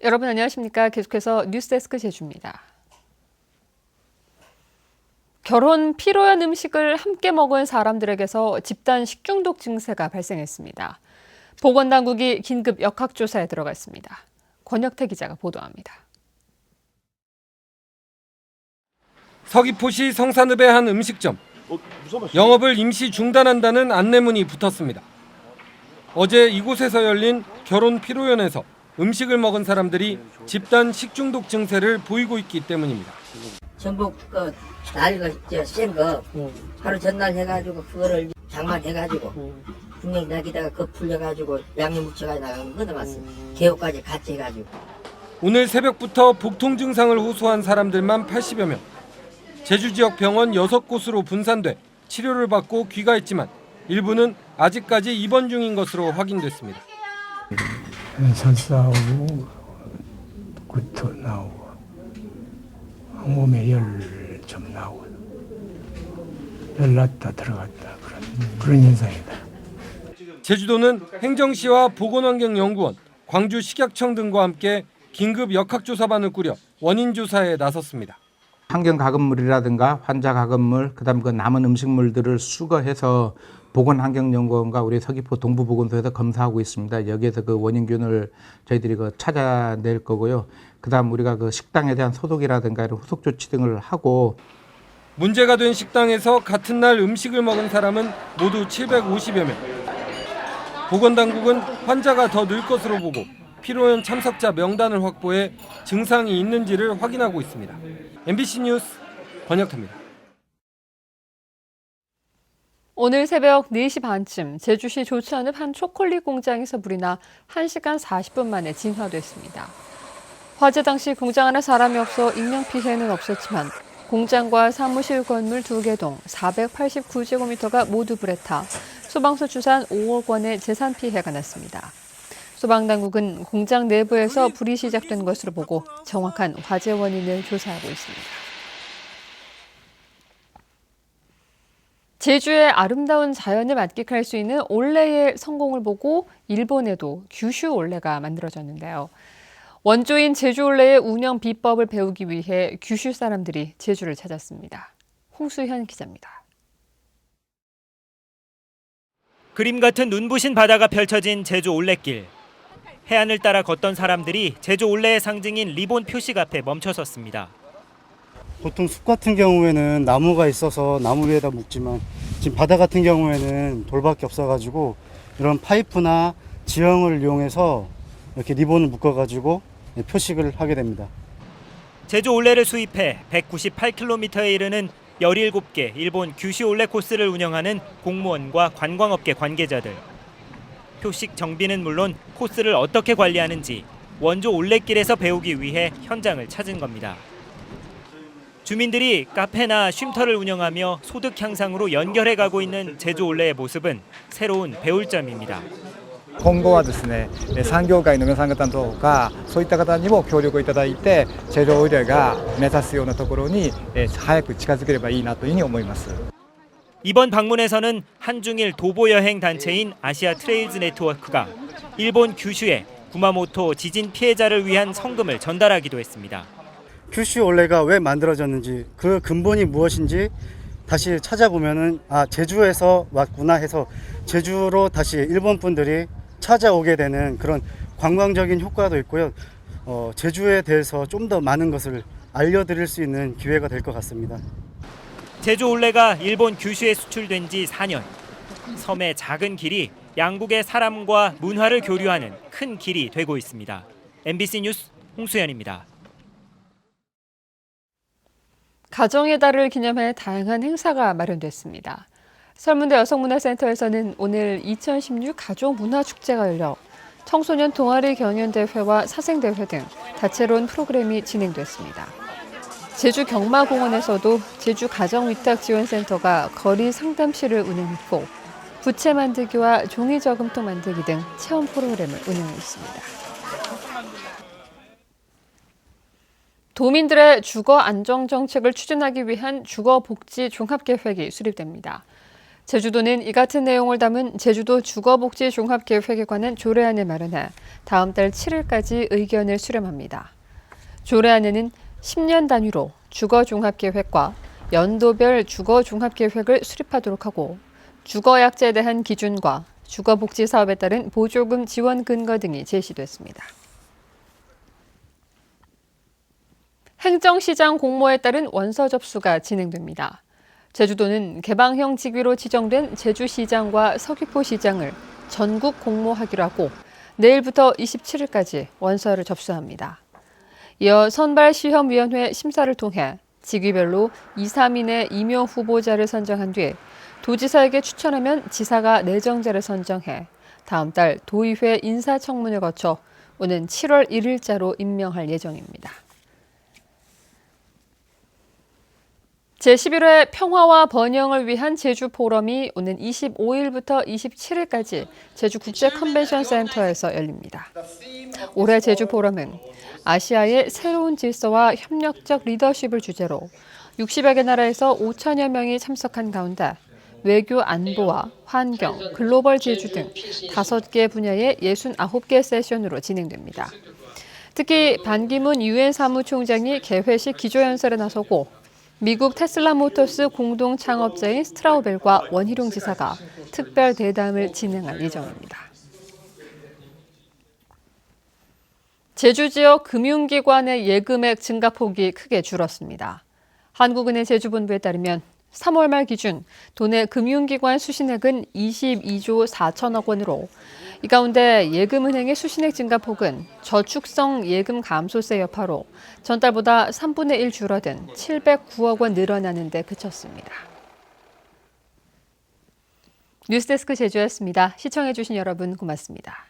여러분 안녕하십니까? 계속해서 뉴스데스크 제주입니다. 결혼 피로연 음식을 함께 먹은 사람들에게서 집단 식중독 증세가 발생했습니다. 보건당국이 긴급 역학조사에 들어갔습니다. 권혁태 기자가 보도합니다. 서귀포시 성산읍의 한 음식점. 영업을 임시 중단한다는 안내문이 붙었습니다. 어제 이곳에서 열린 결혼 피로연에서 음식을 먹은 사람들이 집단 식중독 증세를 보이고 있기 때문입니다. 전복 그 날거 센 거 하루 전날 해가지고 그거를 장만해가지고 분명 나기다가 그 풀려가지고 양념 묻혀가지고 나가면 걷어놨어. 개호까지 같이 해가지고. 오늘 새벽부터 복통 증상을 호소한 사람들만 80여 명. 제주 지역 병원 6곳으로 분산돼 치료를 받고 귀가했지만 일부는 아직까지 입원 중인 것으로 확인됐습니다. 설사하고 구토 나오고 몸에 열 좀 나오고 열 났다 들어갔다 그런 현상이다. 제주도는 행정시와 보건환경연구원, 광주식약청 등과 함께 긴급 역학조사반을 꾸려 원인 조사에 나섰습니다. 환경 가금물이라든가 환자 가금물, 그다음 그 남은 음식물들을 수거해서 보건환경연구원과 우리 서귀포 동부보건소에서 검사하고 있습니다. 여기에서 그 원인균을 저희들이 찾아낼 거고요. 그다음 우리가 그 식당에 대한 소독이라든가 이런 후속 조치 등을 하고. 문제가 된 식당에서 같은 날 음식을 먹은 사람은 모두 750여 명. 보건당국은 환자가 더 늘 것으로 보고 피로연 참석자 명단을 확보해 증상이 있는지를 확인하고 있습니다. MBC 뉴스 권혁태입니다. 오늘 새벽 4시 반쯤 제주시 조천읍 한 초콜릿 공장에서 불이 나 1시간 40분 만에 진화됐습니다. 화재 당시 공장 안에 사람이 없어 인명피해는 없었지만 공장과 사무실 건물 2개 동 489제곱미터가 모두 불에 타 소방서 추산 5억 원의 재산 피해가 났습니다. 소방당국은 공장 내부에서 불이 시작된 것으로 보고 정확한 화재 원인을 조사하고 있습니다. 제주의 아름다운 자연을 만끽할 수 있는 올레의 성공을 보고 일본에도 규슈 올레가 만들어졌는데요. 원조인 제주 올레의 운영 비법을 배우기 위해 규슈 사람들이 제주를 찾았습니다. 홍수현 기자입니다. 그림 같은 눈부신 바다가 펼쳐진 제주 올레길. 해안을 따라 걷던 사람들이 제주 올레의 상징인 리본 표식 앞에 멈춰섰습니다. 보통 숲 같은 경우에는 나무가 있어서 나무 위에다 묶지만 지금 바다 같은 경우에는 돌밖에 없어가지고 이런 파이프나 지형을 이용해서 이렇게 리본을 묶어가지고 표식을 하게 됩니다. 제주 올레를 수입해 198km에 이르는 17개 일본 규슈 올레 코스를 운영하는 공무원과 관광업계 관계자들. 표식 정비는 물론 코스를 어떻게 관리하는지 원조 올레길에서 배우기 위해 현장을 찾은 겁니다. 주민들이 카페나 쉼터를 운영하며 소득 향상으로 연결해가고 있는 제주 올레의 모습은 새로운 배울 점입니다. 今後はですね、産業界の皆さん方とかそういった方にも協力をいただいて、제주 올레が目指すようなところに早く近づければいいなというふうに思います。 이번 방문에서는 한중일 도보 여행 단체인 아시아 트레일즈 네트워크가 일본 규슈에 구마모토 지진 피해자를 위한 성금을 전달하기도 했습니다. 규슈 올레가 왜 만들어졌는지 그 근본이 무엇인지 다시 찾아보면은 제주에서 왔구나 해서 제주로 다시 일본 분들이 찾아오게 되는 그런 관광적인 효과도 있고요. 제주에 대해서 좀 더 많은 것을 알려드릴 수 있는 기회가 될 것 같습니다. 제주 올레가 일본 규슈에 수출된 지 4년. 섬의 작은 길이 양국의 사람과 문화를 교류하는 큰 길이 되고 있습니다. MBC 뉴스 홍수연입니다. 가정의 달을 기념해 다양한 행사가 마련됐습니다. 설문대 여성문화센터에서는 오늘 2016 가족문화축제가 열려 청소년 동아리 경연대회와 사생대회 등 다채로운 프로그램이 진행됐습니다. 제주 경마공원에서도 제주 가정위탁지원센터가 거리 상담실을 운영했고 부채 만들기와 종이 저금통 만들기 등 체험 프로그램을 운영했습니다. 도민들의 주거 안정 정책을 추진하기 위한 주거복지 종합계획이 수립됩니다. 제주도는 이 같은 내용을 담은 제주도 주거복지종합계획에 관한 조례안을 마련해 다음 달 7일까지 의견을 수렴합니다. 조례안에는 10년 단위로 주거종합계획과 연도별 주거종합계획을 수립하도록 하고 주거약자에 대한 기준과 주거복지사업에 따른 보조금 지원 근거 등이 제시됐습니다. 행정시장 공모에 따른 원서 접수가 진행됩니다. 제주도는 개방형 직위로 지정된 제주시장과 서귀포시장을 전국 공모하기로 하고 내일부터 27일까지 원서를 접수합니다. 이어 선발시험위원회 심사를 통해 직위별로 2, 3인의 임용 후보자를 선정한 뒤 도지사에게 추천하면 지사가 내정자를 선정해 다음 달 도의회 인사청문을 거쳐 오는 7월 1일자로 임명할 예정입니다. 제11회 평화와 번영을 위한 제주 포럼이 오는 25일부터 27일까지 제주국제컨벤션센터에서 열립니다. 올해 제주 포럼은 아시아의 새로운 질서와 협력적 리더십을 주제로 60여 개 나라에서 5천여 명이 참석한 가운데 외교 안보와 환경, 글로벌 제주 등 5개 분야의 69개 세션으로 진행됩니다. 특히 반기문 유엔 사무총장이 개회식 기조연설에 나서고 미국 테슬라 모터스 공동 창업자인 스트라우벨과 원희룡 지사가 특별 대담을 진행할 예정입니다. 제주 지역 금융기관의 예금액 증가폭이 크게 줄었습니다. 한국은행 제주본부에 따르면 3월 말 기준 도내 금융기관 수신액은 22조 4천억 원으로 이 가운데 예금은행의 수신액 증가폭은 저축성 예금 감소세 여파로 전달보다 3분의 1 줄어든 709억 원 늘어나는 데 그쳤습니다. 뉴스데스크 제주였습니다. 시청해주신 여러분 고맙습니다.